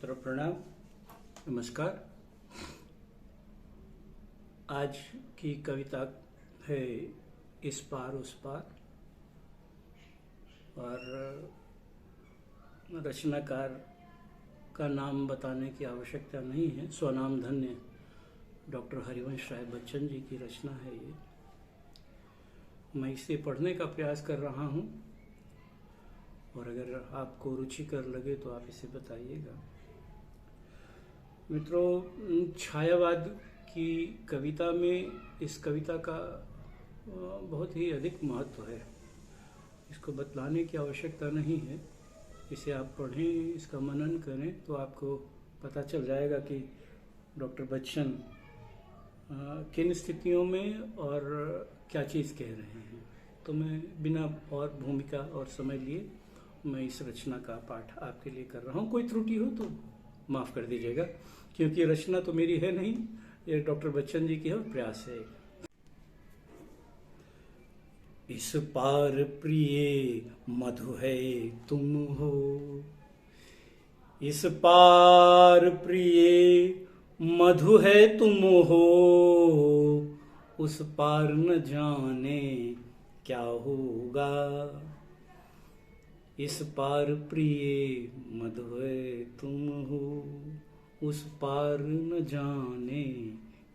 मित्रों प्रणाम, नमस्कार। आज की कविता है इस पार उस पार, और रचनाकार का नाम बताने की आवश्यकता नहीं है। स्वनाम धन्य डॉक्टर हरिवंश राय बच्चन जी की रचना है ये। मैं इसे पढ़ने का प्रयास कर रहा हूँ, और अगर आपको रुचिकर लगे तो आप इसे बताइएगा। मित्रों, छायावाद की कविता में इस कविता का बहुत ही अधिक महत्व है। इसको बतलाने की आवश्यकता नहीं है। इसे आप पढ़ें, इसका मनन करें तो आपको पता चल जाएगा कि डॉक्टर बच्चन किन स्थितियों में और क्या चीज़ कह रहे हैं। तो मैं बिना और भूमिका और समय लिए मैं इस रचना का पाठ आपके लिए कर रहा हूँ। कोई त्रुटि हो तो माफ़ कर दीजिएगा, क्योंकि रचना तो मेरी है नहीं, ये डॉक्टर बच्चन जी की है और प्रयास है। इस पार प्रिय मधु है तुम हो, इस पार प्रिय मधु है तुम हो, उस पार न जाने क्या होगा। इस पार प्रिय मधु है तुम हो, उस पार न जाने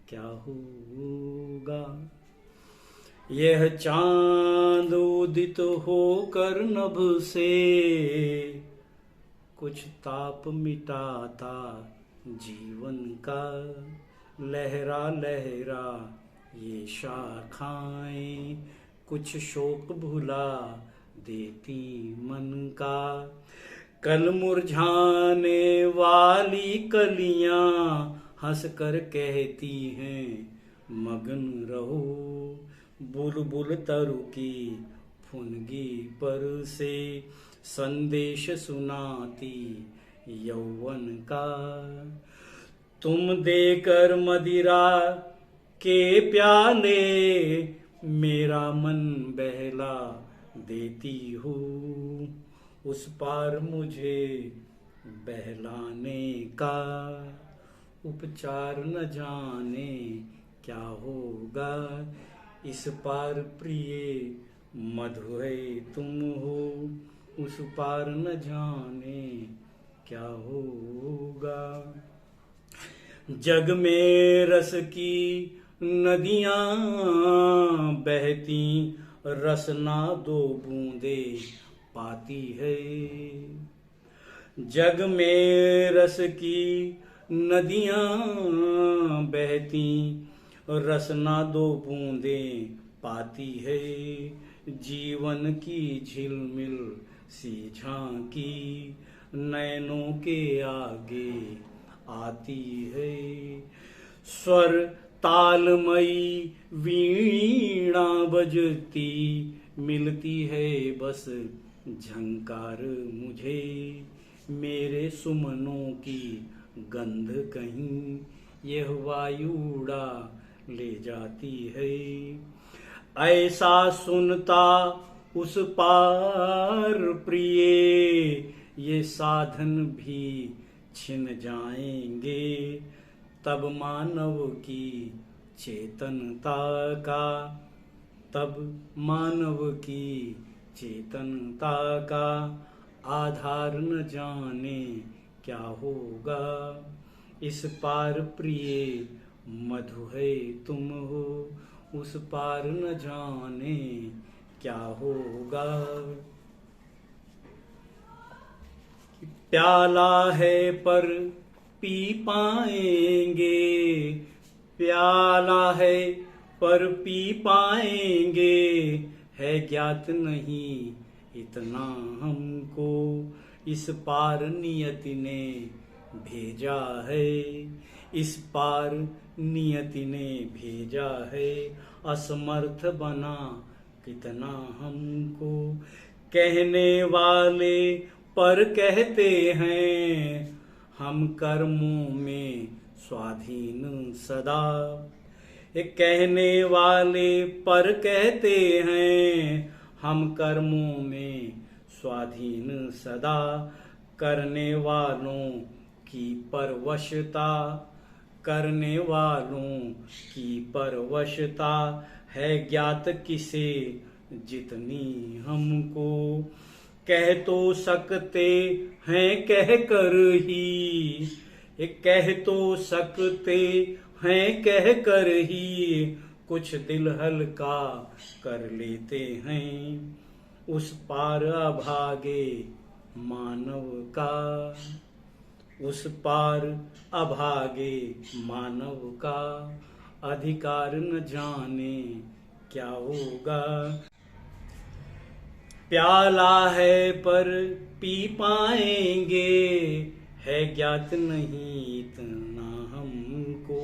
क्या होगा। यह चांद उदित होकर नभ से कुछ ताप मिटाता जीवन का, लहरा लहरा ये शाखाएं कुछ शोक भुला देती मन का। कल मुरझाने वाली कलियां हंसकर कहती हैं मगन रहो, बुलबुल तरु की फुनगी पर से संदेश सुनाती यौवन का। तुम देकर मदिरा के प्याले मेरा मन बहला देती हो, उस पार मुझे बहलाने का उपचार न जाने क्या होगा। इस पार प्रिय मधु है तुम हो, उस पार न जाने क्या होगा। जग में रस की नदियां बहती, रसना दो बूंदे पाती है। जग में रस की नदियां बहती, रसना दो बूंदे पाती है। जीवन की झिलमिल सी झांकी नैनों के आगे आती है। स्वर तालमयी वीणा बजती, मिलती है बस झंकार मुझे। मेरे सुमनों की गंध कहीं यह वायु उड़ा ले जाती है। ऐसा सुनता उस पार प्रिय, ये साधन भी छिन जाएंगे। तब मानव की चेतनता का, तब मानव की चेतनता का आधार न जाने क्या होगा। इस पार प्रिय मधु है तुम हो, उस पार न जाने क्या होगा। प्याला है पर पी पाएंगे, प्याला है पर पी पाएंगे, है ज्ञात नहीं इतना हमको। इस पार नियति ने भेजा है, इस पार नियति ने भेजा है। असमर्थ बना कितना हमको, कहने वाले पर कहते हैं हम कर्मों में स्वाधीन सदा। कहने वाले पर कहते हैं हम कर्मों में स्वाधीन सदा। करने वालों की परवशता, करने वालों की परवशता है ज्ञात किसे जितनी हमको। कह तो सकते हैं कह कर ही, कह तो सकते हैं कह कर ही, कुछ दिल हल्का कर लेते हैं उस पार अभागे मानव का, उस पार अभागे मानव का। अधिकार न जाने क्या होगा, प्याला है पर पी पाएंगे, है ज्ञात नहीं इतना हमको।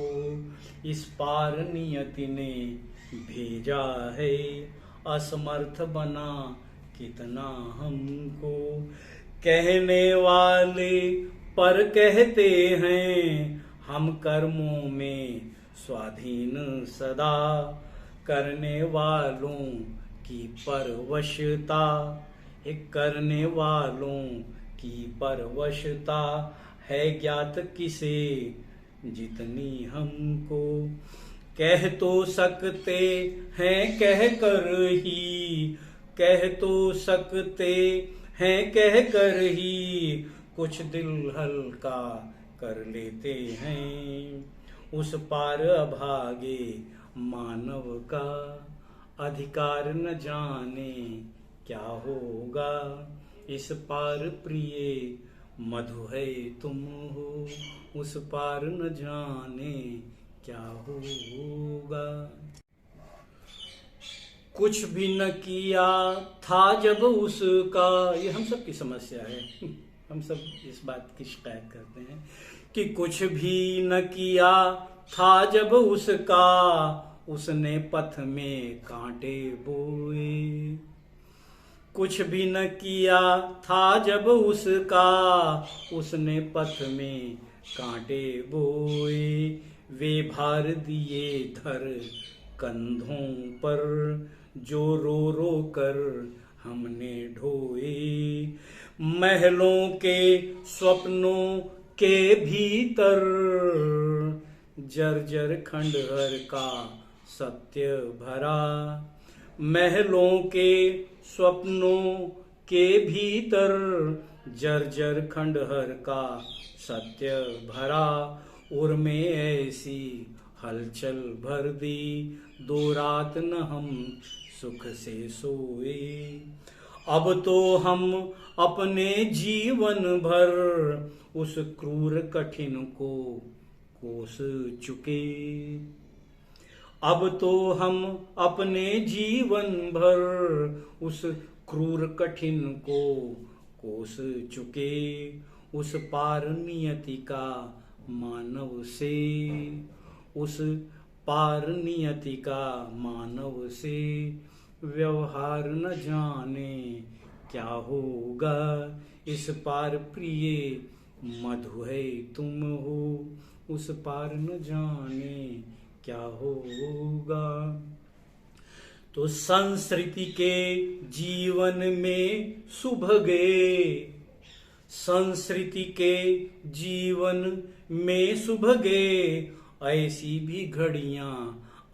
इस पार नियति ने भेजा है, असमर्थ बना कितना हमको। कहने वाले पर कहते हैं हम कर्मों में स्वाधीन सदा, करने वालों की परवशता, एक करने वालों की परवशता है ज्ञात किसे जितनी हमको। कह तो सकते हैं कह कर ही, कह तो सकते हैं कह कर ही, कुछ दिल हल्का कर लेते हैं उस पार अभागे मानव का। अधिकार न जाने क्या होगा, इस पार प्रिय मधु है तुम हो, उस पार न जाने क्या होगा। कुछ भी न किया था जब उसका, ये हम सब की समस्या है, हम सब इस बात की शिकायत करते हैं कि कुछ भी न किया था जब उसका, उसने पथ में कांटे बोए। कुछ भी न किया था जब उसका, उसने पथ में कांटे बोए। वे भार दिए धर कंधों पर, जो रो रो कर हमने ढोए। महलों के स्वप्नों के भीतर, जर्जर खंडहर का सत्य भरा। महलों के स्वप्नों के भीतर, जर्जर खंडहर का सत्य भरा। उर में ऐसी हलचल भर दी, दो रात न हम सुख से सोए। अब तो हम अपने जीवन भर उस क्रूर कठिन को कोस चुके। अब तो हम अपने जीवन भर उस क्रूर कठिन को कोस चुके। उस पार नियति का मानव से, उस पार नियति का मानव से व्यवहार न जाने क्या होगा। इस पार प्रिय मधु है तुम हो, उस पार न जाने क्या होगा। तो संस्कृति के जीवन में सुभगे, संस्कृति के जीवन में सुभगे, ऐसी भी घड़ियां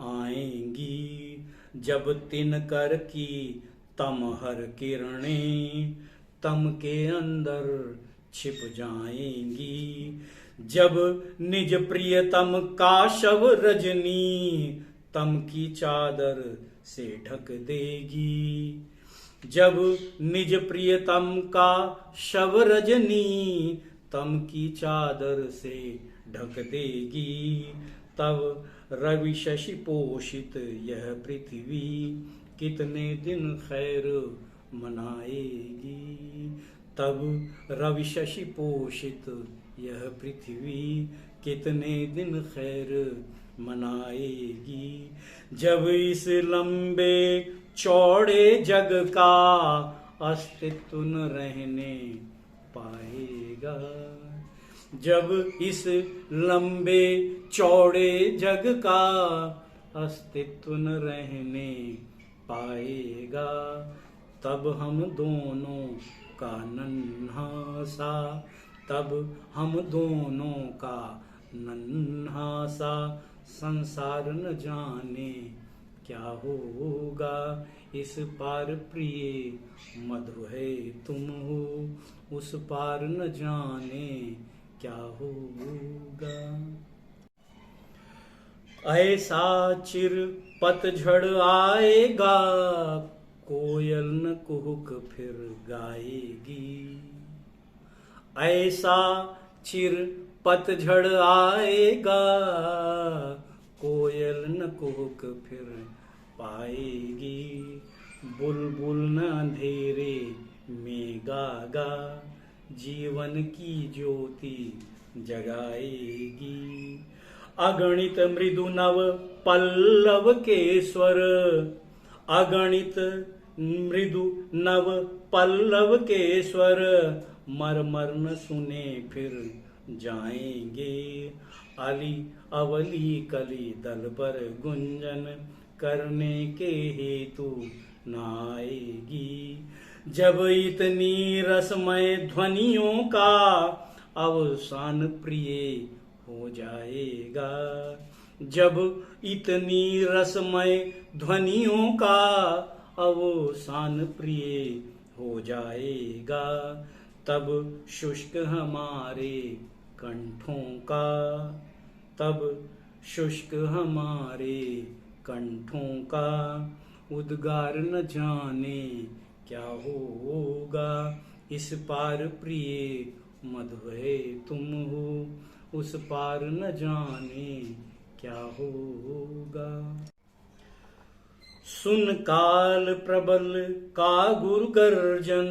आएंगी जब तिनकर की तमहर किरणें तम के अंदर छिप जाएंगी। जब निज प्रियतम का शव रजनी तम की चादर से ढक देगी। जब निज प्रियतम का शव रजनी तम की चादर से ढक देगी, तब रवि शशि पोषित यह पृथ्वी कितने दिन खैर मनाएगी। तब रवि शशि पोषित यह पृथ्वी कितने दिन खैर मनाएगी। जब इस लंबे चौड़े जग का अस्तित्व न रहने पाएगा। जब इस लंबे चौड़े जग का अस्तित्व न रहने पाएगा, तब हम दोनों का नन्हा सा तब हम दोनों का नन्हा सा संसार न जाने क्या होगा। इस पार प्रिय मधु है तुम हो, उस पार न जाने क्या होगा। ऐसा चिर पतझड़ आएगा, कोयल न कुहुक फिर गाएगी। ऐसा चिर पतझड़ आएगा, कोयल न कुहुक फिर पाएगी। बुलबुल न अंधेरे में गागा, जीवन की ज्योति जगाएगी। अगणित मृदु नव पल्लव के स्वर, अगणित मृदु नव पल्लव के स्वर, मरमर न सुने फिर जाएंगे। अली अवली कली दल पर गुंजन करने के हेतु न आएगी। जब इतनी रसमय ध्वनियों का अवसान प्रिय हो जाएगा। जब इतनी रसमय ध्वनियों का अवसान प्रिय हो जाएगा, तब शुष्क हमारे कंठों का, तब शुष्क हमारे कंठों का उद्गार न जाने क्या होगा। इस पार प्रिय मधु है तुम हो, उस पार न जाने क्या होगा। सुन काल प्रबल का गुरु गर्जन,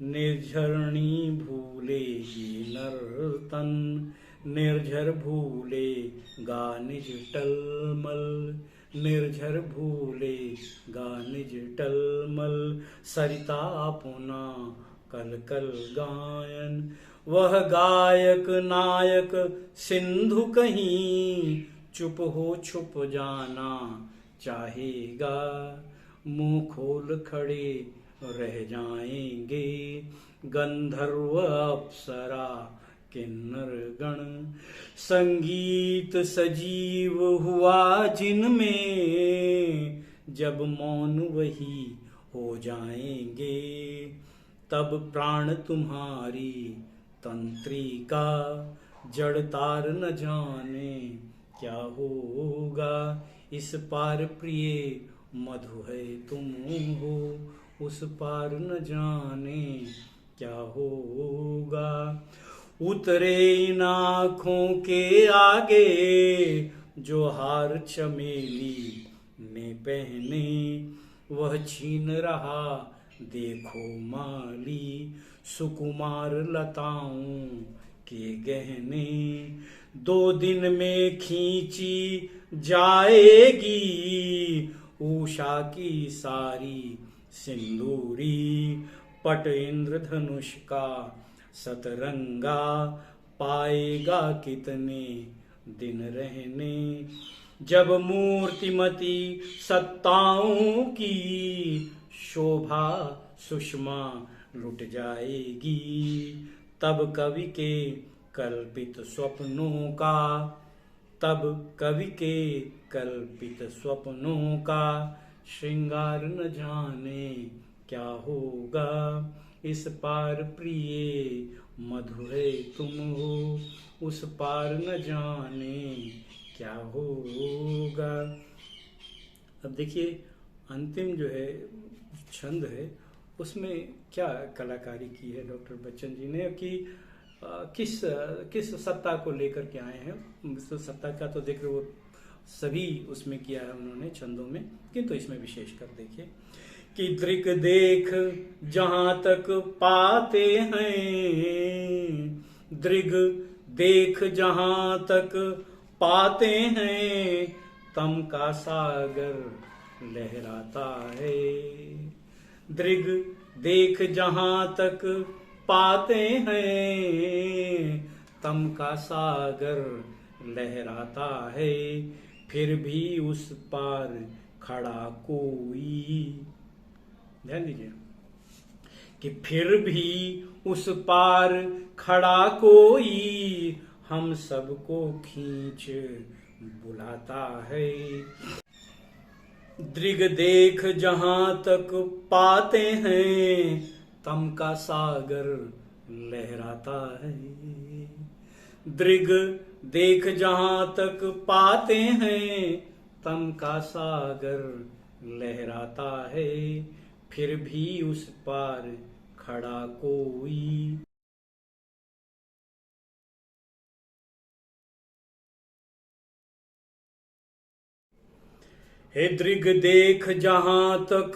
निर्झरणी भूलेगी नर्तन। निर्झर भूले गा निज टलमल, निर्झर भूले गा निज टलमल। सरिता पुना कल कल गायन, वह गायक नायक सिंधु कहीं चुप हो छुप जाना चाहेगा। मुंह खोल खड़े रह जाएंगे गंधर्व अप्सरा किन्नर गण। संगीत सजीव हुआ जिनमें, जब मौन वही हो जाएंगे। तब प्राण तुम्हारी तंत्रिका, जड़ तार न जाने क्या होगा। इस पार प्रिय मधु है तुम हो, उस पार न जाने क्या होगा। उतरे इन आँखों के आगे जो हार चमेली ने पहने, वह छीन रहा देखो माली सुकुमार लताओं के गहने। 2 दिन में खींची जाएगी उषा की सारी सिंदूरी। पट इंद्रधनुष का सतरंगा, पाएगा कितने दिन रहने। जब मूर्तिमती सत्ताओं की शोभा सुषमा लुट जाएगी, तब कवि के कल्पित स्वप्नों का, तब कवि के कल्पित स्वप्नों का श्रृंगार न जाने क्या होगा। इस पार प्रिय मधु है तुम हो, उस पार न जाने क्या होगा। अब देखिए अंतिम जो है छंद है उसमें क्या कलाकारी की है डॉक्टर बच्चन जी ने कि किस सत्ता को लेकर के आए हैं। तो सत्ता का तो जिक्र वो सभी उसमें किया है उन्होंने छंदों में, किंतु इसमें विशेष कर देखिए कि दृक देख जहां तक पाते हैं, दृग देख जहां तक पाते हैं, तम का सागर लहराता है। दृग देख जहां तक पाते हैं, तम का सागर लहराता है। फिर भी उस पार खड़ा कोई, ध्यान दीजिए कि फिर भी उस पार खड़ा कोई हम सबको खींच बुलाता है। दृग देख जहां तक पाते हैं तम का सागर लहराता है। दृग देख जहां तक पाते हैं तम का सागर लहराता है। फिर भी उस पार खड़ा कोई। हे दृग देख जहां तक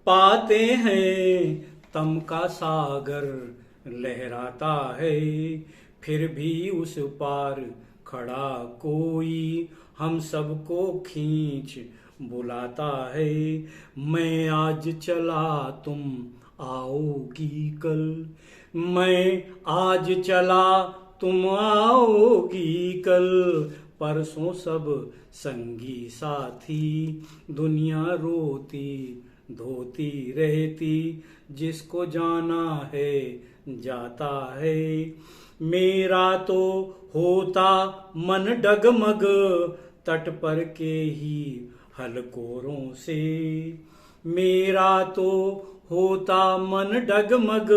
पाते हैं तम का सागर लहराता है। फिर भी उस पार खड़ा कोई हम सबको खींच बुलाता है। मैं आज चला तुम आओगी कल, मैं आज चला तुम आओगी कल। परसों सब संगी साथी दुनिया रोती धोती रहती। जिसको जाना है जाता है। मेरा तो होता मन डगमग तट पर के ही हलकोरों से। मेरा तो होता मन डगमग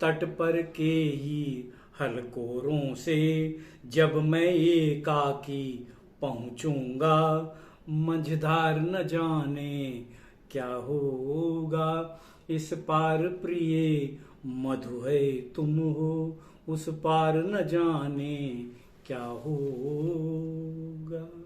तट पर के ही हलकोरों से। जब मैं एकाकी पहुंचूंगा मंझधार न जाने क्या होगा। इस पार प्रिय मधु है तुम हो, उस पार न जाने क्या होगा।